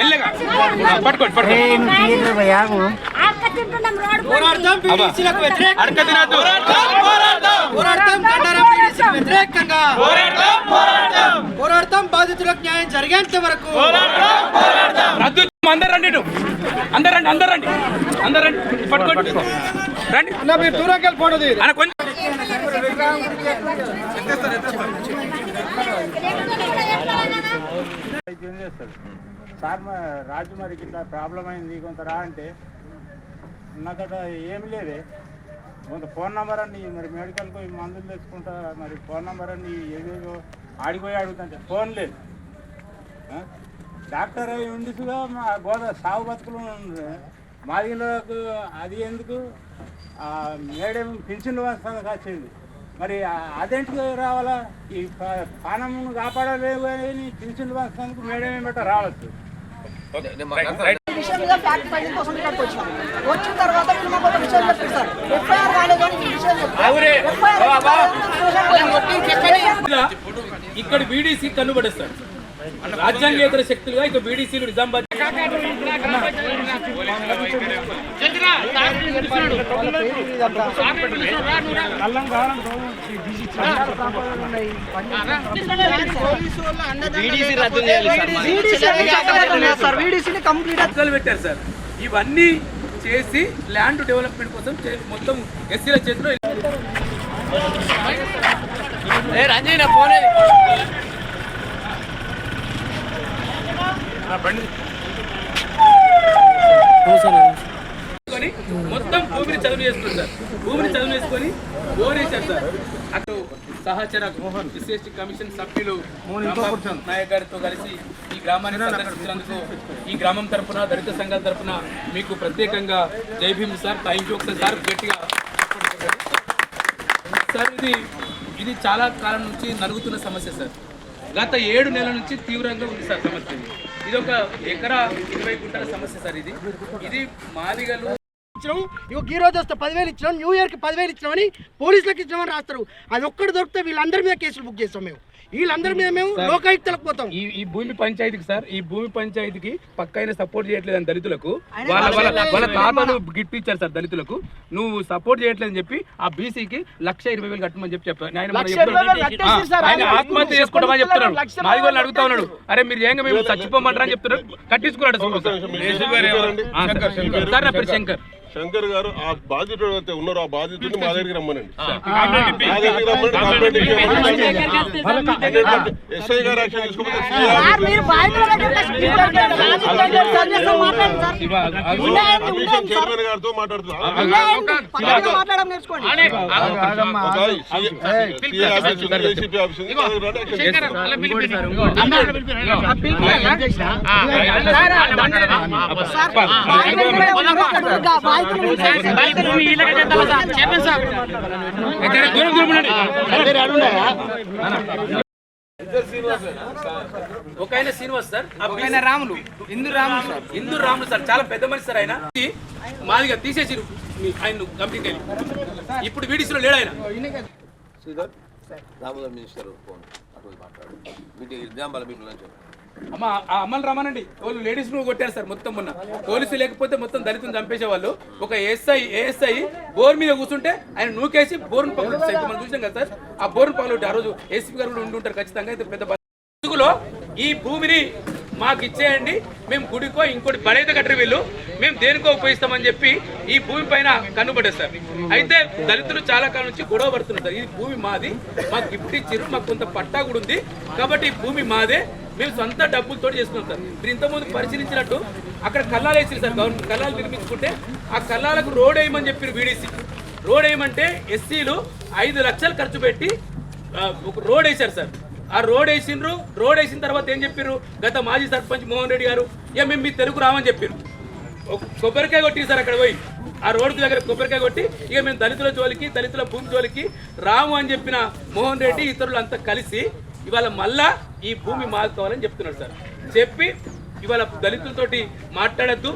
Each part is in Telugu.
మెల్లగా పట్టుకోండి పోరాడతాం బాధితులకు న్యాయం జరిగేంత వరకు రద్దు. అందరు రండి, అందరు రండి, అందరు రండి, అందరు రండి, పట్టుకోండి రండి. మీరు దూరంకి వెళ్ళిపోవడం కొంచెం సార్ రాజు మరి ఇట్లా ప్రాబ్లం అయింది కొంత రా అంటే నాకట ఏమి లేదే కొంత ఫోన్ నెంబర్ అని మరి మెడికల్కి పోయి మందులు తెచ్చుకుంటా మరి ఫోన్ నెంబర్ అని ఏదేదో ఆడిపోయి అడుగుతుంటే ఫోన్ లేదు. డాక్టర్ అయి ఉండిగా మా సాగు బతుకులు మాదిలకు అది ఎందుకు మేడం పింఛన్లు వస్తుంది వచ్చింది మరి అదేంటికి రావాలా? ఈ పానం కాపాడలేవు అని పింఛన్లు వస్తానికి మేడం ఏమిట రావచ్చు. వచ్చిన తర్వాత ఇక్కడ బీడీసీ కన్నుబడేస్తారు రాజ్యాంగేతర శక్తులుగా. ఇక బీడీసీలు నిజామాబాద్ పెట్టారు సార్. ఇవన్నీ చేసి ల్యాండ్ డెవలప్మెంట్ కోసం మొత్తం ఎస్సీల చేతిలో మొత్తం భూమిని చదువు చేసుకున్నారు సార్. భూమిని చదువు చేసుకొని బోర్ వేశారు సార్. అటు సహచర ఎస్సీ కమిషన్ సభ్యులు నాయక్ గారితో కలిసి ఈ గ్రామాన్ని సందర్శించినందుకు ఈ గ్రామం తరఫున దళిత సంఘాల తరఫున మీకు ప్రత్యేకంగా జై భీమ్ సార్. థ్యాంక్ యూ ఒకసారి సార్ గట్టిగా సార్. ఇది చాలా కాలం నుంచి నలుగుతున్న సమస్య సార్. గత 7 నెలల నుంచి తీవ్రంగా ఉంది సార్ సమస్య. ఇది ఒక ఎకరా 20 గుంటల సమస్య సార్. ఇది మాదిగలు ఈ రోజు వస్తే 10,000 ఇచ్చినాం, న్యూ ఇయర్కి 10,000 ఇచ్చినామని పోలీసులకు ఇచ్చినామని రాస్తారు. అది ఒక్కటి దొరికితే వీళ్ళందరి మీద కేసులు బుక్ చేస్తాం. వీళ్ళందరి మీద మేము లోకాయుక్తలకు పోతాం. ఈ భూమి పంచాయతీకి సార్, ఈ భూమి పంచాయతీకి పక్కైన సపోర్ట్ చేయట్లేదని దళితులకు వాళ్ళ తాతలు గిఫ్ట్ ఇచ్చారు సార్ దళితులకు. నువ్వు సపోర్ట్ చేయట్లేదని చెప్పి ఆ బీసీకి 1,20,000 కట్టమని చెప్పి చెప్పారు. ఆయన ఆత్మహత్య చేసుకోవడమని చెప్తున్నాడు. మాది వాళ్ళు అడుగుతా ఉన్నాడు, అరే మీరు ఏంగా మేము చచ్చిపోమంటారా అని చెప్తున్నారు. కట్టించుకున్నాడు సార్. నా పేరు శంకర్. శంకర్ గారు ఆ బాధితుడు అయితే ఉన్నారో ఆ బాధితుడిని మా దగ్గరికి రమ్మనండి. ఎస్ఐ గారు యాక్షన్ తీసుకోకపోతే చైర్మన్ గారితో మాట్లాడుతున్నారు. ఒక ఆయన శ్రీనివాస్ సార్, ఆయన రాములు, ఇందు రాములు సార్. చాలా పెద్ద మనిషి సార్. ఆయన మాదిగా తీసేసి ఆయన కంపెనీకి వెళ్ళి ఇప్పుడు వీడియోలో లేడు ఆయన. అమ్మ అమ్మలు రమ్మనండి. వాళ్ళు లేడీస్ ను కొట్టారు సార్ మొత్తం. మొన్న పోలీసు లేకపోతే మొత్తం దళితులు చంపేసేవాళ్ళు. ఒక ఏఎస్ఐ బోర్ మీద కూర్చుంటే ఆయన నూకేసి బోర్ను పగలొట్టారు. మనం చూసాం కదా సార్. ఆ బోర్ను పగలొట్టి ఆ రోజు ఏసీపీ గారు కూడా ఉండి ఉంటారు ఖచ్చితంగా. అయితే పెద్ద బతుకులో ఈ భూమిని మాకు ఇచ్చేయండి, మేము గుడికో ఇంకోటి బడైతే కట్టరు వీళ్ళు, మేము దేనికో ఉపయోగిస్తామని చెప్పి ఈ భూమి పైన కన్నుబడ్డారు సార్. అయితే దళితులు చాలా కాలం నుంచి గొడవ పడుతున్నారు సార్. ఈ భూమి మాది, మాకు గిఫ్ట్ ఇచ్చారు, మాకు కొంత పట్టా కూడా ఉంది కాబట్టి ఈ భూమి మాదే, మేము సొంత డబ్బులతో చేసుకున్నాం సార్. మీరు ఇంతకుముందు పరిశీలించినట్టు అక్కడ కల్లాలు వేసారు సార్. గవర్నమెంట్ కల్లాలు నిర్మించుకుంటే ఆ కల్లాలకు రోడ్ వేయమని చెప్పారు వీడీసీ. రోడ్ వేయమంటే ఎస్సీలు 5 లక్షలు ఖర్చు పెట్టి ఒక రోడ్ వేశారు సార్. ఆ రోడ్ వేసిండ్రు. రోడ్ వేసిన తర్వాత ఏం చెప్పారు గత మాజీ సర్పంచ్ మోహన్ రెడ్డి గారు, మేము మీ తెలుగు రామని చెప్పారు. కొబ్బరికాయ కొట్టి సార్ అక్కడ పోయి ఆ రోడ్డు దగ్గర కొబ్బరికాయ కొట్టి ఇక మేము దళితుల జోలికి దళితుల భూమి జోలికి రాము అని చెప్పిన మోహన్ రెడ్డి ఇతరులు అంతా కలిసి ఇవాళ మళ్ళా ఈ భూమి మారుకోవాలని చెప్తున్నారు సార్. చెప్పి ఇవాళ దళితులతోటి మాట్లాడద్దు,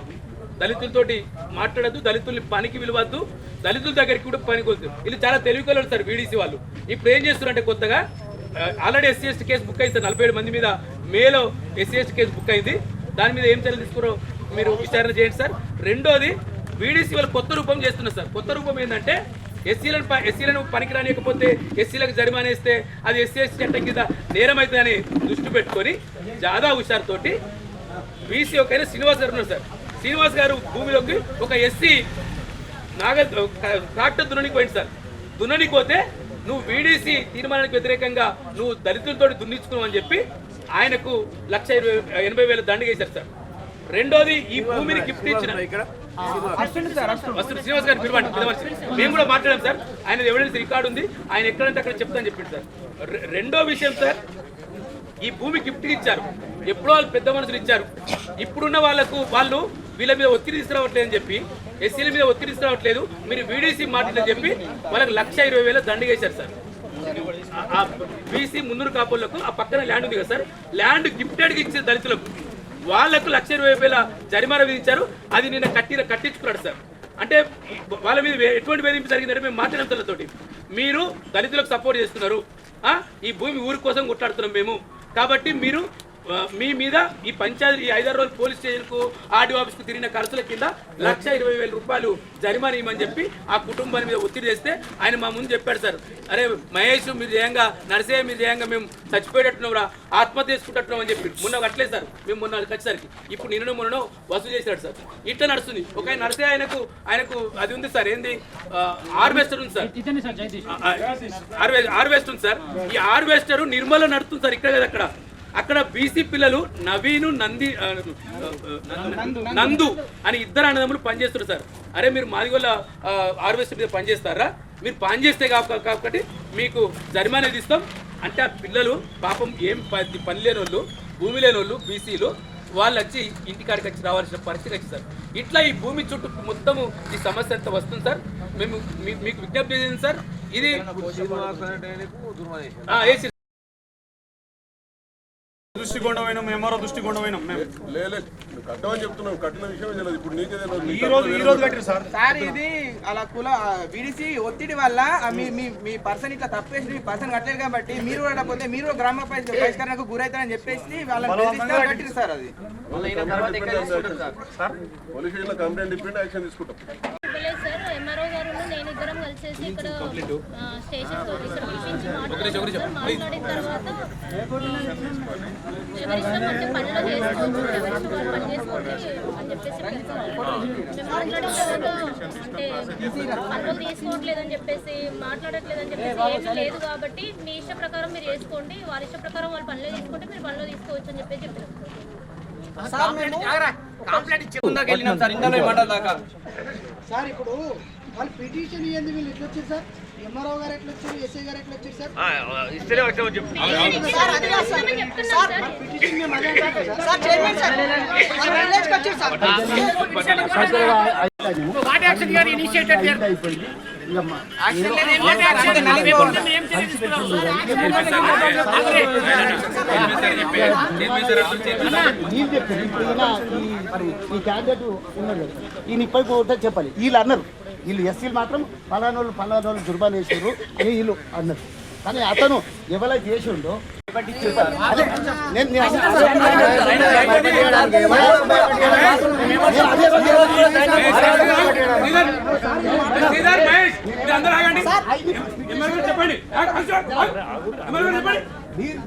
దళితుల్ని పనికి విలువద్దు, దళితుల దగ్గరికి కూడా పనికి వద్దు. వీళ్ళు చాలా తెలివికలు సార్ వీడీసీ వాళ్ళు. ఇప్పుడు ఏం చేస్తున్నారంటే కొత్తగా already SC ST case book అయింది సార్. 47 మంది మీద మేలో ఎస్సీ ఎస్టీ కేసు బుక్ అయింది. దాని మీద ఏం చర్యలు తీసుకురో మీరు విచారణ చేయండి సార్. రెండోది వీడీసీ వాళ్ళు కొత్త రూపం చేస్తున్నారు సార్. కొత్త రూపం ఏంటంటే ఎస్సీలను పనికిరానియకపోతే ఎస్సీలకు జరిమానా ఇస్తే అది ఎస్సీ చట్టం కింద నేరం అవుతుందని దృష్టి పెట్టుకొని జాదా హుషారుతోటి బీసీ ఒక శ్రీనివాస్ గారు ఉన్నారు సార్. శ్రీనివాస్ గారు భూమిలోకి ఒక ఎస్సీ ట్రాక్టర్ దున్ననికి పోయింది సార్. దున్ననికి పోతే నువ్వు వీడీసీ తీర్మానానికి వ్యతిరేకంగా నువ్వు దళితులతో దున్నించుకున్నావు అని చెప్పి ఆయనకు 1,80,000 దండ వేశారు సార్. రెండోది ఈ భూమిని గిఫ్ట్ ఇచ్చిన శ్రీనివాస్ గారు పిలవండి, మేము కూడా మాట్లాడాం సార్. ఆయన ఎవిడెన్స్ రికార్డు ఉంది, ఆయన ఎక్కడంటే అక్కడ చెప్తాను చెప్పింది సార్. రెండో విషయం సార్, ఈ భూమి గిఫ్ట్ ఇచ్చారు, ఎప్పుడో వాళ్ళు పెద్ద మనుషులు ఇచ్చారు. ఇప్పుడున్న వాళ్ళు వీళ్ళ మీద ఒత్తిడి తీసుకురావట్లేదు అని చెప్పి, ఎస్సీల మీద ఒత్తిడి తీసుకురావట్లేదు, మీరు వీడీసీ మాట్లాడని చెప్పి వాళ్ళకి 1,20,000 దండ వేశారు సార్. ఆ బీసీ మున్నూరు కాపులకు ఆ పక్కన ల్యాండ్ ఉంది కదా సార్, ల్యాండ్ గిఫ్టెడ్గా ఇచ్చిన దళితులకు వాళ్లకు 1,20,000 జరిమానా విధించారు. అది నిన్న కట్టించుకున్నాడు సార్. అంటే వాళ్ళ మీద ఎటువంటి వేధింపు జరిగిందంటే మేము మాట్లాడేంతలతోటి మీరు దళితులకు సపోర్ట్ చేస్తున్నారు, ఈ భూమి ఊరి కోసం కొట్లాడుతున్నాం మేము, కాబట్టి మీరు మీ మీద ఈ పంచాయతీ ఈ 5-6 రోజులు పోలీస్ స్టేషన్కు ఆర్డీఓ ఆఫీస్కు తిరిగిన ఖర్చుల కింద 1,20,000 రూపాయలు జరిమానా ఇవ్వమని చెప్పి ఆ కుటుంబాన్ని మీద ఒత్తిడి చేస్తే ఆయన మా ముందు చెప్పాడు సార్, అరే మహేష్ మీరు జయంగా నరసయ్య మీరు జయంగా మేము చచ్చిపోయేటట్టున్నాం రా, ఆత్మహత్య చేసుకుంటున్నాం అని చెప్పి మొన్న కట్టలేదు సార్. మేము మొన్న వచ్చేసరికి ఇప్పుడు నిన్ననో వసూలు చేశాడు సార్. ఇట్లా నడుస్తుంది. ఒక ఆయన నరసయ్య ఆయనకు అది ఉంది సార్, ఏంది హార్వెస్టర్ ఉంది సార్, హార్వెస్టర్ ఉంది సార్. ఈ హార్వెస్టర్ నిర్మల నడుస్తుంది సార్. ఇక్కడ కదా అక్కడ బీసీ పిల్లలు నవీను నందు అని 2 అన్నదమ్ములు పనిచేస్తున్నారు సార్. అరే మీరు మాదిగోళ్ళ హార్వెస్టర్ మీద పనిచేస్తారా, మీరు పని చేస్తే కాబట్టి మీకు జరిమానా విధిస్తాం అంటే ఆ పిల్లలు పాపం ఏం పని లేని వాళ్ళు, భూమి లేని వాళ్ళు, బీసీలు వాళ్ళు వచ్చి ఇంటికాడికి వచ్చి రావాల్సిన పరిస్థితి వచ్చింది సార్. ఇట్లా ఈ భూమి చుట్టూ మొత్తము ఈ సమస్య అంతా వస్తుంది సార్. మేము మీకు విజ్ఞప్తి చేసింది సార్, ఇది దృష్టికోణమైన మేమరో దృష్టికోణమైన కట్టమని చెప్తున్నాం, కట్టిన విషయం తెలియదు. ఇప్పుడు నీకే ఈ రోజు కట్టారు సార్. సార్ ఇది అలా విడిసి ఒత్తిడి వల్ల మీ పర్సన్ ఇట్లా తప్పేసి మీ పర్సన్ కట్టలేదు కాబట్టి మీరు కూడా పోతే మీరు గ్రామ పరిష్కారానికి గురవుతారని చెప్పేసి వాళ్ళని కట్టారు సార్. అది పోలీస్ స్టేషన్ లో కంప్లైంట్ ఇప్పిండి యాక్షన్ తీసుకుంటాం. సార్ ఎంఆర్ఓ గారు నేను ఇద్దరం కలిసేసి ఇక్కడ స్టేషన్ పిలిపించి మాట్లాడిన తర్వాత ఎవరిష్టం అంటే పనిలో చేసుకోవచ్చు, ఎవరిష్టం వాళ్ళు పని చేసుకోండి అని చెప్పేసి మేము మాట్లాడిన తర్వాత అంటే పనులు తీసుకోవట్లేదని చెప్పేసి మాట్లాడట్లేదని చెప్పేసి ఏమీ లేదు కాబట్టి మీ ఇష్ట ప్రకారం మీరు చేసుకోండి, వారి ఇష్ట ప్రకారం వాళ్ళు పనిలో తీసుకుంటే మీరు పనిలో తీసుకోవచ్చు అని చెప్పేసి చెప్పారు. సార్ ఇప్పుడు వాళ్ళు పిటిషన్ ఇవ్వండి, వీళ్ళు ఎట్లా వచ్చారు సార్? ఎంఆర్ఓ గారు ఎట్లా వచ్చారు, ఎస్ఐ గారు ఎట్లా వచ్చారు సార్? ఈ క్యాండిడేట్ ఉన్నాడు కదా, ఈయన ఇప్పటికి ఒకటే చెప్పాలి. వీళ్ళు అన్నారు, వీళ్ళు ఎస్సీలు మాత్రం పలానోళ్ళు దుర్బాన్ వేసారు అని వీళ్ళు అన్నారు. కానీ అతను ఎవరైతే చేసిండో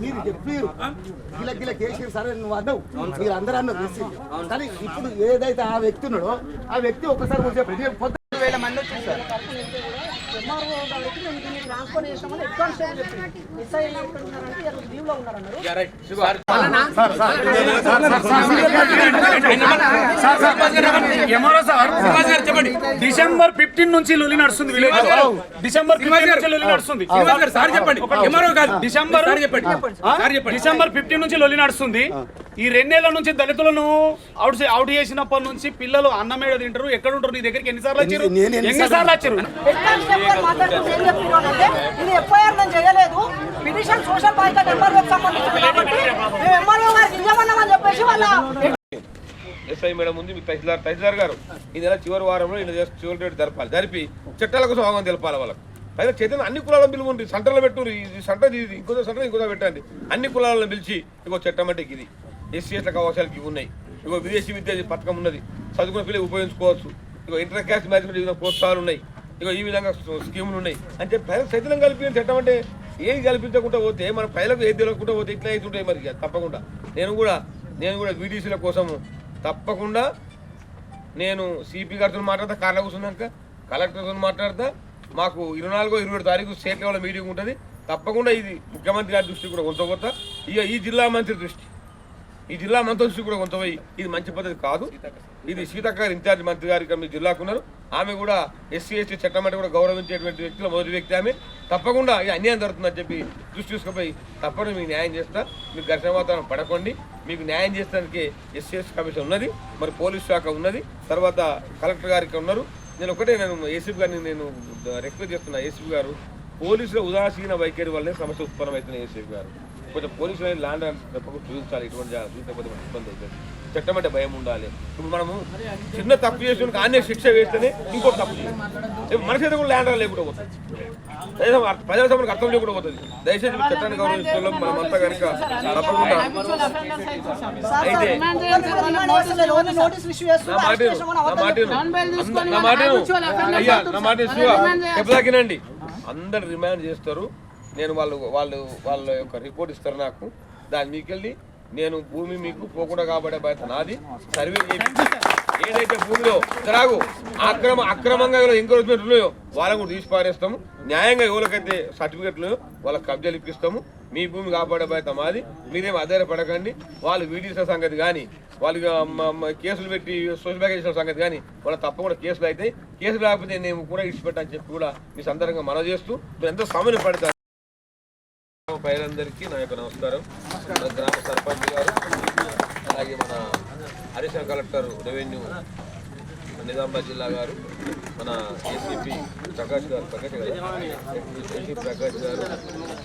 మీరు చెప్పారు గిల కేసీఆర్ సరే నువ్వు అన్నావు, మీరు అందరూ అన్నారు. కానీ ఇప్పుడు ఏదైతే ఆ వ్యక్తి ఉన్నాడో ఆ వ్యక్తి ఒక్కసారి చెప్పండి. 1,000 మంది వచ్చారు సార్. డిసెంబర్ 15 నుంచి లొలి నడుస్తుంది. డిసెంబర్ 15 నుంచి లొలి నడుస్తుంది. ఈ 2 నెలల నుంచి దళితులను అవుట్ చేసినప్పటి నుంచి పిల్లలు అన్నమేడ తింటారు. ఎక్కడ ఉంటారు? నీ దగ్గరికి ఎన్నిసార్లు వచ్చారు? ఎన్నిసార్లు వచ్చారు? చేయలేదు. పిటిషన్ సోషల్ బాయ్కాట్ ఎంఆర్ఓకి సంబంధించింది కాబట్టి మేము ఎంఆర్ఓ గారికి ఇవ్వమన్నామని చెప్పేసి వాళ్ళ ఎస్ఐ మేడం ఉంది, మీకు తహసీల్దార్ గారు ఈ నెల చివరి వారంలో చివరి డేట్ జరిపి చట్టాల కోసం అవగాహన తెలపాలి వాళ్ళకి. పైగా చైతన్య అన్ని కులాలను పిలువండి, సెంటర్లో పెట్టు, ఇది సెంటర్ ఇది ఇంకో సెంటర్ ఇంకో పెట్టండి. అన్ని కులాలను పిలిచి ఇంకో చట్టం అంటే ఇది ఎస్సీ ఎస్లకు అవకాశాలకి ఇవి ఉన్నాయి. ఇగో విదేశీ విద్య పథకం ఉన్నది, చదువుకున్న పిల్లలు ఉపయోగించుకోవచ్చు. ఇగో ఇంటర్ క్యాస్ట్ మ్యారేజ్ వివిధ ప్రోత్సాహాలు ఉన్నాయి, ఇగో ఈ విధంగా స్కీములు ఉన్నాయి అని చెప్పి ప్రజలకు చైతన్యం కల్పించే చట్టం అంటే ఏది కల్పించకుండా పోతే మన ప్రజలకు ఏది తెలియకుండా పోతే ఇట్లా అవుతుంటాయి. మరి తప్పకుండా నేను కూడా వీడీసీల కోసము తప్పకుండా నేను సిపి గారితో మాట్లాడతా, కార్లో కూర్చున్నాక కలెక్టర్తో మాట్లాడతా. మాకు 24-27 తారీఖు స్టేట్ లెవెల్ మీటింగ్ ఉంటుంది. తప్పకుండా ఇది ముఖ్యమంత్రి గారి దృష్టి కూడా కొంతపోతా, ఇక ఈ జిల్లా మంత్రి దృష్టి కూడా కొంతపోయి ఇది మంచి పద్ధతి కాదు. ఇది సీతక్క గారు ఇన్ఛార్జ్ మంత్రి గారు ఇక్కడ మీ జిల్లాకు ఉన్నారు. ఆమె కూడా ఎస్సీ ఎస్టీ చట్టం అంటే కూడా గౌరవించేటువంటి వ్యక్తుల మొదటి వ్యక్తి ఆమె. తప్పకుండా ఇది అన్యాయం జరుగుతుందని చెప్పి దృష్టి తీసుకుపోయి తప్పకుండా మీకు న్యాయం చేస్తా. మీకు ఘర్షణ వాతావరణం పడకండి. మీకు న్యాయం చేసడానికి ఎస్సీ కమిషన్ ఉన్నది, మరి పోలీస్ శాఖ ఉన్నది, తర్వాత కలెక్టర్ గారికి ఉన్నారు. నేను ఏసీపీ గారిని నేను రిక్వెస్ట్ చేస్తున్నా. ఏసీపీ గారు పోలీసుల ఉదాసీన వైఖరి వల్లే సమస్య ఉత్పన్నమవుతున్నాయి. ఏసీపీ గారు కొంచెం పోలీసులు ల్యాండ్ తప్పకుండా చూపించాలి. ఇటువంటి చూపించకపోతే మనకు ఇబ్బంది అవుతుంది. చట్టం అంటే భయం ఉండాలి. ఇప్పుడు మనము చిన్న తప్పు చేసిన ఆన్య శిక్ష వేస్తేనే ఇంకోటి తప్పు చేయాలి. మనిషి అయితే కూడా ల్యాండ్ లేకుండా పోతుంది, ప్రజాస్వామ్యానికి అర్థం లేకుండా పోతుంది. దయచేసి చట్టాన్ని గౌరవించడం మనమంతా కనుక తప్పకుండా అయితే నా మాట చెప్పదాకినండి. అందరు రిమాండ్ చేస్తారు. నేను వాళ్ళ యొక్క రిపోర్ట్ ఇస్తారు నాకు. దాన్ని మీకెళ్ళి నేను భూమి మీకు పోకుండా కాబడే బాధ్యత నాది. సర్వే ఏదైతే భూమిలో రాగు అక్రమంగా ఎంకరేజ్మెంట్ ఉన్నాయో వాళ్ళకు కూడా తీసి పారేస్తాము. న్యాయంగా ఎవరికైతే సర్టిఫికెట్లు వాళ్ళకి కబ్జాలు ఇప్పిస్తాము. మీ భూమి కాపాడే బాధ్యత మాది. మీరేం ఆధారపడకండి. వాళ్ళు వీడియోల సంగతి కానీ, వాళ్ళు కేసులు పెట్టి సోషల్ బ్యాగ్ చేసిన సంగతి కానీ వాళ్ళ తప్పకుండా కేసులు అవుతాయి. కేసులు రాకపోతే నేను కూడా ఇచ్చిపెట్టని చెప్పి కూడా మీ సందర్భంగా మనవి చేస్తూ మీరు ఎంతో సమయం పడతారు. ప్రజలందరికీ నా యొక్క నమస్కారం. మన గ్రామ సర్పంచ్ గారు, అలాగే మన అడిషనల్ కలెక్టర్ రెవెన్యూ నిజామాబాద్ జిల్లా గారు, మన ఏసీపీ ప్రకాష్ గారు, ఏసీ ప్రకాష్ గారు,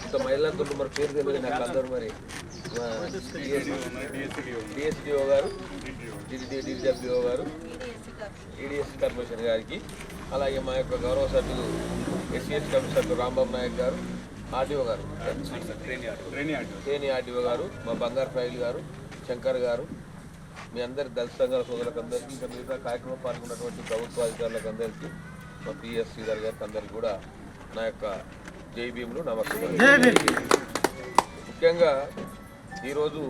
ఇంకా మహిళలందరూ మరి పేరు తెలియదు నాకు అందరూ. మరి డిఎస్డిఓ గారు, డిడబ్ల్యూఓ గారు, ఈడీఎస్సీ కార్పొరేషన్ గారికి, అలాగే మా యొక్క గౌరవ సభ్యులు ఎస్సీఎస్ కమిషనర్ రాంబాబు నాయక్ గారు, ఆర్డీఓ గారు, ట్రైనీ ఆర్డీఓ గారు, మా బంగారు ఫైల్ గారు, శంకర్ గారు, మీ అందరి దళిత సంఘాల సోదరులకు అందరికీ, ఇంకా మిగతా కార్యక్రమం పాల్గొన్నటువంటి ప్రభుత్వ అధికారులకు అందరికీ, మా పిఎస్ శ్రీధర్ గారికి అందరికీ కూడా నా యొక్క జై భీములు నమస్కారం. ముఖ్యంగా ఈరోజు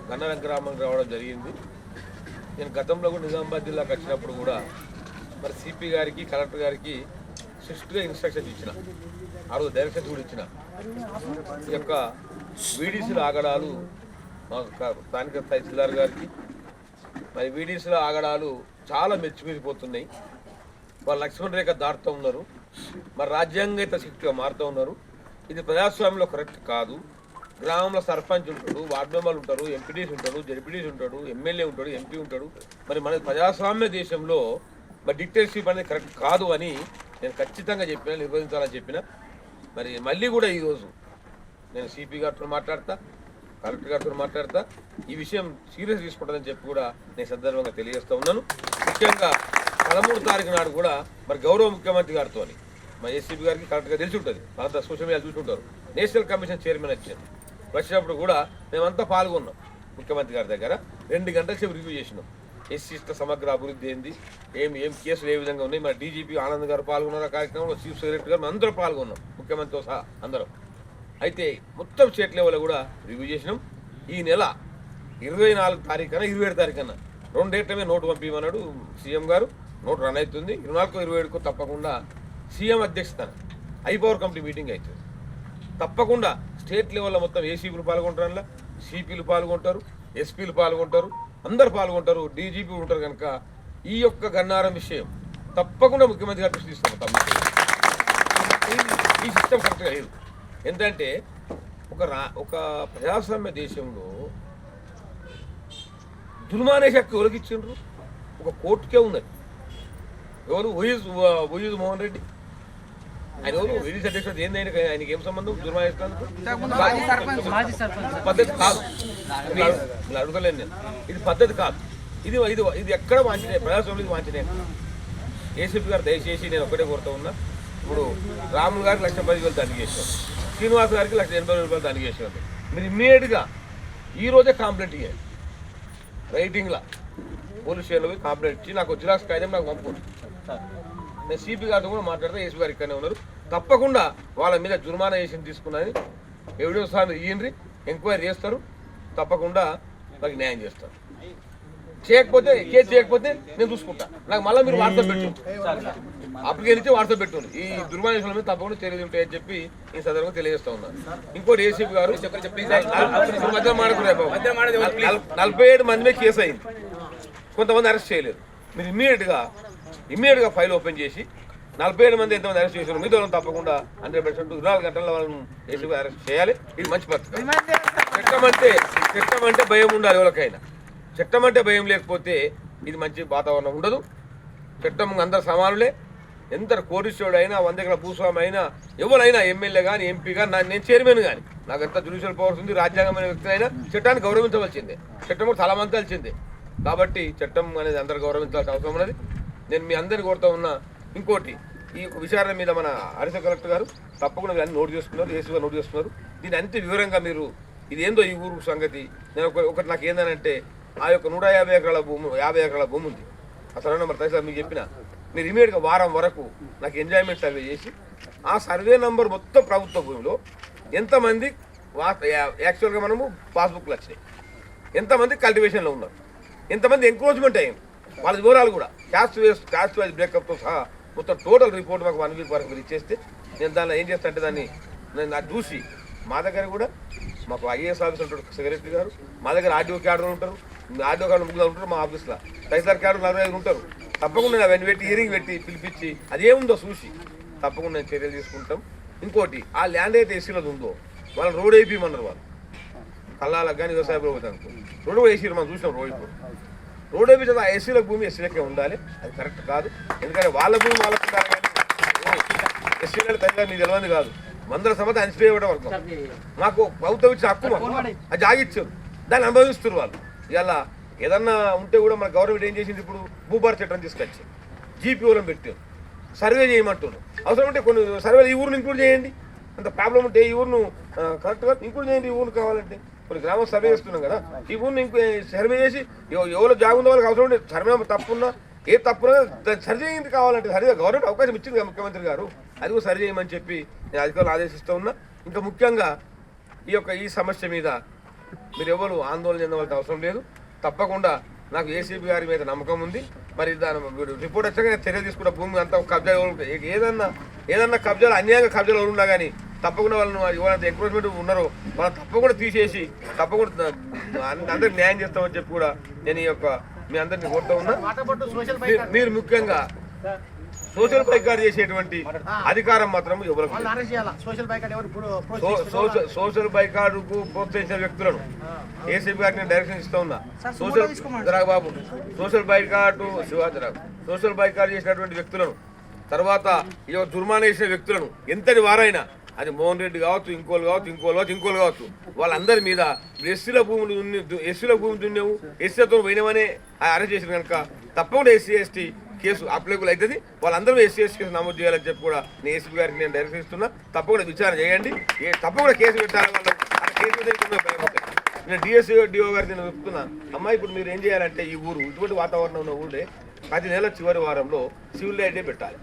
గన్నర గ్రామం రావడం జరిగింది. నేను గతంలో కూడా నిజామాబాద్ జిల్లాకు వచ్చినప్పుడు కూడా మరి సిపి గారికి, కలెక్టర్ గారికి స్ట్రిక్ట్గా ఇన్స్ట్రక్షన్స్ ఇచ్చిన, ఆ రోజు డైరెక్షన్స్ కూడా ఇచ్చిన. ఈ యొక్క వీడీసీల ఆగడాలు మా స్థానిక తహసీల్దార్ గారికి, మరి వీడీసీల ఆగడాలు చాలా మెచ్చిపోతున్నాయి. వాళ్ళు లక్ష్మణ రేఖ దాటుతూ ఉన్నారు, మరి రాజ్యాంగేత శక్తిగా మారుతూ ఉన్నారు. ఇది ప్రజాస్వామ్యంలో కరెక్ట్ కాదు. గ్రామంలో సర్పంచ్ ఉంటాడు, వార్డు మెంబర్లు ఉంటారు, ఎంపీటీస్ ఉంటాడు, జడ్పీటీస్ ఉంటాడు, ఎమ్మెల్యే ఉంటాడు, ఎంపీ ఉంటాడు. మరి మన ప్రజాస్వామ్య దేశంలో మరి డిక్టేటర్షిప్ అనేది కరెక్ట్ కాదు అని నేను ఖచ్చితంగా చెప్పిన, నిర్వహించాలని చెప్పిన. మరి మళ్ళీ కూడా ఈరోజు నేను సిపి గారితో మాట్లాడతా, కలెక్టర్ గారితో మాట్లాడతా, ఈ విషయం సీరియస్ తీసుకుంటుందని చెప్పి కూడా నేను సందర్భంగా తెలియజేస్తూ ఉన్నాను. ముఖ్యంగా 13 తారీఖు నాడు కూడా మరి గౌరవ ముఖ్యమంత్రి గారితో మా ఏసీపీ గారికి కలెక్టర్ గారు తెలిసి ఉంటుంది, అంతా సోషల్ మీడియా చూసుకుంటారు. నేషనల్ కమిషన్ చైర్మన్ వచ్చినప్పుడు కూడా మేమంతా పాల్గొన్నాం. ముఖ్యమంత్రి గారి దగ్గర 2 గంటల సేపు రివ్యూ చేసినాం. ఎస్సీ సమగ్ర అభివృద్ధి ఏంది, ఏం కేసులు ఏ విధంగా ఉన్నాయి. మన డీజీపీ ఆనంద్ గారు పాల్గొన్నారు కార్యక్రమంలో, చీఫ్ సెక్రటరీ గారు అందరూ పాల్గొన్నాం, ముఖ్యమంత్రితో సహా అందరం. అయితే మొత్తం స్టేట్ లెవెల్లో కూడా రివ్యూ చేసినాం. ఈ నెల 24 తారీఖున 27 తారీఖున 2 డేట్లమే నోటు పంపించమన్నాడు సీఎం గారు. నోటు రన్ అవుతుంది. 24, 27కు తప్పకుండా సీఎం అధ్యక్షతన ఐపవర్ కమిటీ మీటింగ్ అవుతుంది. తప్పకుండా స్టేట్ లెవెల్లో మొత్తం ఏసీపీలు పాల్గొంటారు, అందులో సిపిలు పాల్గొంటారు, ఎస్పీలు పాల్గొంటారు, అందరు పాల్గొంటారు, డీజీపీ ఉంటారు. కనుక ఈ యొక్క గన్నారం విషయం తప్పకుండా ముఖ్యమంత్రి గారు దృష్టి తీస్తాం. ఈ సిస్టమ్ కరెక్ట్గా లేదు. ఎందుకంటే ఒక ప్రజాస్వామ్య దేశంలో జుల్మానే శక్తి ఎవరికి ఇచ్చిండ్రు? ఒక కోర్టుకే ఉన్నది. ఎవరు? వైఎస్ మోహన్ రెడ్డి. ఆయన ఎవరు? విడిసి అధ్యక్షుడు ఏంది? ఆయనకి ఏం సంబంధం జుల్మా చేస్తాను? పద్ధతి కాదు. ఇలా అడుగుతలేను నేను. ఇది పద్ధతి కాదు. ఇది ఇది ఇది ఎక్కడ వాంఛనీయ, ప్రజాస్వామ్యానికి వాంఛనీయ. ఏసీపీ గారు దయచేసి నేను ఒకటే కోరుతూ ఉన్నా. ఇప్పుడు రాములు గారికి 1,10,000 దానికి చేసాం, శ్రీనివాస్ గారికి 1,80,000 దానికి చేసాం. మీరు ఇమ్మీడియట్గా ఈరోజే కంప్లైంట్ ఇవ్వాలి. రైటింగ్లా పోలీస్ స్టేషన్లో పోయి కంప్లైంట్ ఇచ్చి నాకు జిరాక్స్ కాగితం నాకు పంపుకోండి. నేను సిపి గారితో కూడా మాట్లాడితే ఏసీ గారు ఇక్కడనే ఉన్నారు. తప్పకుండా వాళ్ళ మీద జుర్మానా వేసి తీసుకున్నది ఎవిడెన్స్ సార్ ఇయ్యండి, ఎంక్వైరీ చేస్తారు, తప్పకుండా నాకు న్యాయం చేస్తారు. చేయకపోతే కేసు చేయకపోతే నేను చూసుకుంటా. నాకు మళ్ళీ మీరు వాట్సాప్ పెట్టు, అప్లికేషన్ ఇచ్చి వాట్సాప్ పెట్టు. ఈ దుర్మానుషుల మీద తప్పకుండా చర్యలు ఉంటాయని చెప్పి ఈ సందర్భంగా తెలియజేస్తా ఉన్నాను. ఇంకోటి ఏసీపీ గారు 47 మంది మీద కేసు అయింది, కొంతమంది అరెస్ట్ చేయలేదు. మీరు ఇమ్మీడియట్గా ఫైల్ ఓపెన్ చేసి 47 మంది ఎంతమంది అరెస్ట్ చేశారు మీతో తప్పకుండా 100% 24 గంటల్లో వాళ్ళను ఏసీపీ అరెస్ట్ చేయాలి. ఇది మంచి పద్ధతి. చట్టం అంటే భయం ఉండాలి ఎవరికైనా. చట్టం అంటే భయం లేకపోతే ఇది మంచి వాతావరణం ఉండదు. చట్టం అందరు సమానులే. ఎంత కోరిస్టోడు అయినా, 100 ఎకరాల భూస్వామి అయినా, ఎవరైనా ఎమ్మెల్యే కానీ ఎంపీ కానీ నేను చైర్మన్ కానీ నాకు ఎంత జ్యుడిషియల్ పవర్స్ ఉంది, రాజ్యాంగమైన వ్యక్తి అయినా చట్టాన్ని గౌరవించవలసిందే. చట్టం కూడా తలమంతాల్సిందే. కాబట్టి చట్టం అనేది అందరు గౌరవించాల్సిన అవసరం ఉన్నది. నేను మీ అందరిని కోరుతా ఉన్నా. ఇంకోటి, ఈ విచారణ మీద మన హరీష్ కలెక్టర్ గారు తప్పకుండా అన్ని నోట్ చేసుకున్నారు, ఏసీ గారు నోట్ చేసుకున్నారు. దీని అంత వివరంగా మీరు ఇదేందో ఈ ఊరు సంగతి. నేను ఒకటి నాకు ఏంటంటే ఆ యొక్క 150 ఎకరాల భూమి 50 ఎకరాల భూమి ఉంది. అసలు నెంబర్ తహసీల్దార్ మీకు చెప్పిన మీరు ఇమీడియట్గా వారం వరకు నాకు ఎంజాయ్మెంట్ సర్వే చేసి ఆ సర్వే నెంబర్ మొత్తం ప్రభుత్వ భూమిలో ఎంతమంది యాక్చువల్గా మనము పాస్బుక్లు వచ్చినాయి, ఎంతమంది కల్టివేషన్లో ఉన్నారు, ఎంతమంది ఎంక్రోచ్మెంట్ అయ్యింది, వాళ్ళ వివరాలు కూడా క్యాస్ట్ వైజ్ బ్రేకప్తో సహా మొత్తం టోటల్ రిపోర్ట్ మాకు 1 వీక్ వరకు మీరు ఇచ్చేస్తే నేను దానిలో ఏం చేస్తా అంటే దాన్ని నేను అది చూసి మా దగ్గర కూడా మాకు ఐఏఎస్ ఆఫీసర్ ఉంటాడు సెక్రటరీ గారు, మా దగ్గర ఆర్డీఓ క్యాడర్ ఉంటారు, ఆర్డీఓ క్యాడర్ 3 ఉంటారు మా ఆఫీస్లో, తహసీల్దార్ క్యాడర్ 45 ఉంటారు. తప్పకుండా నేను అవన్నీ పెట్టి హియరింగ్ పెట్టి పిలిపించి అదేముందో చూసి తప్పకుండా నేను చర్యలు తీసుకుంటాం. ఇంకోటి, ఆ ల్యాండ్ అయితే ఎస్సీలది ఉందో వాళ్ళు రోడ్ వేయమన్నారు. వాళ్ళు కల్లాలకు కానీ వ్యవసాయ ప్రభుత్వానికి రోడ్డు కూడా వేసి మనం చూసినాం. రోడ్ వేయించదు. ఆ ఎస్సీలకు భూమి ఎస్సీలకే ఉండాలి, అది కరెక్ట్ కాదు. ఎందుకంటే వాళ్ళ భూమి వాళ్ళకు ఉండాలి కానీ ఎస్సీలకు తల్లిగా మీకు తెలియదు కాదు. 100 సంవత్సరాలు అనిసిపోయి ఇవ్వడం వరకు మాకు ప్రభుత్వం ఇచ్చిన హక్కు మాకు అది జాగిచ్చారు, దాన్ని అనుభవిస్తున్నారు వాళ్ళు. ఇలా ఏదన్నా ఉంటే కూడా మన గవర్నమెంట్ ఏం చేసింది, ఇప్పుడు భూభార చట్టం తీసుకొచ్చి జీపీఓలను పెట్టారు, సర్వే చేయమంటున్నారు. అవసరం ఉంటే కొన్ని సర్వేలు ఈ ఊరిని ఇంక్లూడ్ చేయండి. అంత ప్రాబ్లం ఉంటే ఈ ఊరును కరెక్ట్గా ఇంక్లూడ్ చేయండి. ఈ ఊరిని కావాలంటే కొన్ని గ్రామాలు సర్వే చేస్తున్నాం కదా, ఈ ఊరిని సర్వే చేసి ఎవరో జాగుందో వాళ్ళకి అవసరం ఉంటే సర్వే తప్పున్నా ఏ తప్పున్నా దాన్ని సరి చేయింది కావాలంటే సరిగా గవర్నమెంట్ అవకాశం ఇచ్చింది కదా ముఖ్యమంత్రి గారు, అది కూడా సరి చేయమని చెప్పి నేను అధికారులు ఆదేశిస్తూ ఉన్నా. ఇంకా ముఖ్యంగా ఈ సమస్య మీద మీరు ఎవరు ఆందోళన చెందవలసిన అవసరం లేదు. తప్పకుండా నాకు ఏసీబీ గారి మీద నమ్మకం ఉంది. మరి దాని రిపోర్ట్ వచ్చాక చర్యలు తీసుకున్న భూమి అంతా కబ్జా ఏదన్నా కబ్జాలు అన్యాయంగా కబ్జాలు ఉన్నా కానీ తప్పకుండా వాళ్ళను ఎవరైతే ఎంక్రోచ్మెంట్ ఉన్నారో వాళ్ళని తప్పకుండా తీసేసి తప్పకుండా అందరికి న్యాయం చేస్తామని చెప్పి కూడా నేను మీ అందరినీ కోరుతూ ఉన్నా. మీరు ముఖ్యంగా సోషల్ బైకాట్ చేసేటువంటి అధికారం మాత్రం ఎవరికి సోషల్ బైకాట్కు ప్రోత్సహించిన వ్యక్తులను ఏసీబీ గారికి డైరెక్షన్ ఇస్తా ఉన్నా. బాబు social boycott Shivaji Rao social boycott చేసినటువంటి వ్యక్తులను, తర్వాత జుర్మానా చేసిన వ్యక్తులను ఎంతటి వారైనా, అది మోహన్ రెడ్డి కావచ్చు, ఇంకోళ్ళు కావచ్చు, వాళ్ళందరి మీద ఎస్సీల భూమి దున్నేవు, ఎస్సీలతో పోయినామనే అరెస్ట్ చేసిన కనుక తప్పకుండా ఎస్సీ ఎస్టీ కేసు అప్లికబుల్ అవుతుంది. వాళ్ళందరూ ఎస్సీ ఎస్టీ కేసు నమోదు చేయాలని చెప్పి కూడా నేను ఏసీబీ గారికి నేను డైరెక్షన్ ఇస్తున్నా. తప్పకుండా విచారణ చేయండి, తప్పకుండా కేసు పెట్టాలి. వాళ్ళు కేసు నేను డిఓ గారికి నేను చెప్తున్నా, అమ్మాయి ఇప్పుడు మీరు ఏం చేయాలంటే ఈ ఊరు ఇటువంటి వాతావరణం ఉన్న ఊరే ప్రతి నెల చివరి వారంలో సివిల్ డే పెట్టాలి.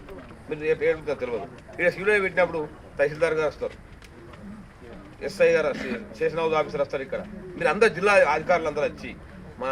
మీరు ఏడుగుతారు తెలియదు. ఇక్కడ సివిల్ డే పెట్టినప్పుడు తహసీల్దార్ గారు వస్తారు, ఎస్ఐ గారు, స్టేషన్ హౌస్ ఆఫీసర్ వస్తారు. ఇక్కడ మీరు అందరు జిల్లా అధికారులు అందరూ వచ్చి మన